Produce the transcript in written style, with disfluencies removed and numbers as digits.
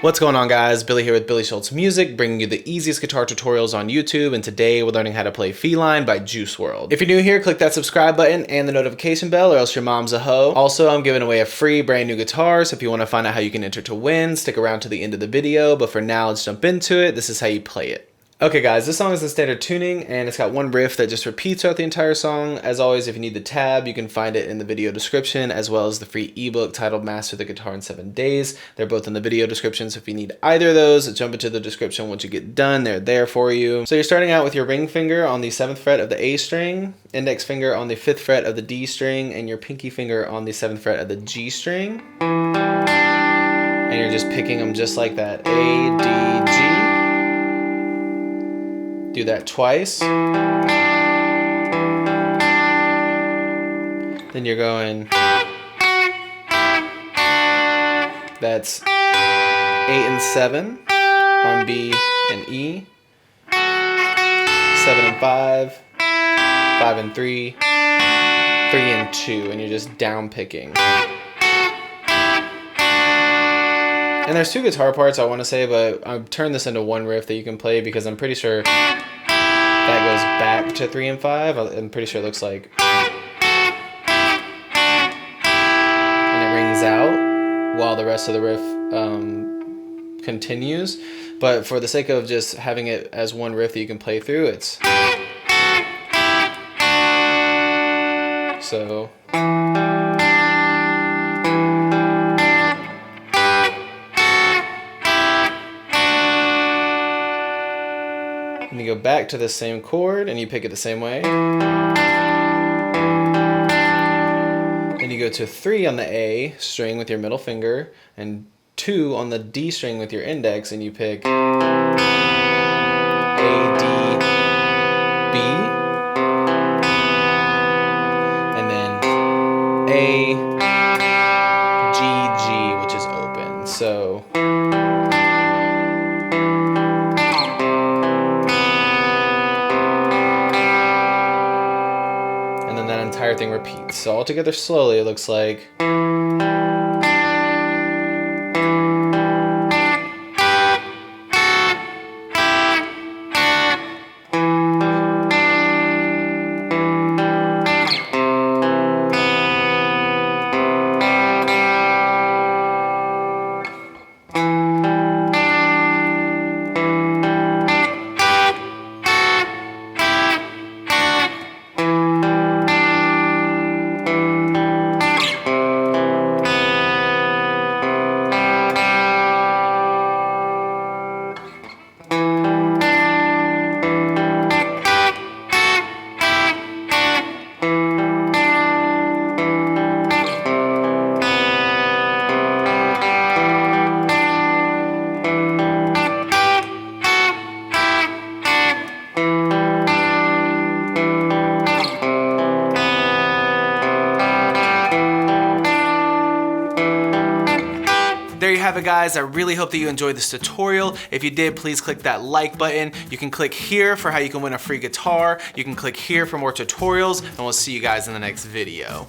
What's going on, guys? Billy here with Billy Schultz Music, bringing you the easiest guitar tutorials on YouTube, and today we're learning how to play Feline by juice-wrld. If you're new here, click that subscribe button and the notification bell, or else your mom's a hoe. Also, I'm giving away a free brand new guitar, so if you want to find out how you can enter to win, stick around to the end of the video, but for now, let's jump into it. This is how you play it. Okay guys, this song is in standard tuning and it's got one riff that just repeats throughout the entire song. As always, if you need the tab, you can find it in the video description, as well as the free ebook titled Master the Guitar in 7 Days. They're both in the video description, so if you need either of those, jump into the description once you get done. They're there for you. So you're starting out with your ring finger on the 7th fret of the A string, index finger on the 5th fret of the D string, and your pinky finger on the 7th fret of the G string. And you're just picking them just like that. A, D, G. Do that twice. Then you're going. That's 8 and 7 on B and E. 7 and 5. 5 and 3. 3 and 2. And you're just down picking. And there's two guitar parts I want to say, but I've turned this into one riff that you can play because I'm pretty sure that goes back to 3 and 5. I'm pretty sure it looks like. And it rings out while the rest of the riff continues. But for the sake of just having it as one riff that you can play through, it's. So. And you go back to the same chord and you pick it the same way. Then you go to 3 on the A string with your middle finger and 2 on the D string with your index, and you pick A, D, B, and then A, G, G, which is open. So that entire thing repeats. So all together slowly, it looks like. There you have it, guys. I really hope that you enjoyed this tutorial. If you did, please click that like button. You can click here for how you can win a free guitar. You can click here for more tutorials, and we'll see you guys in the next video.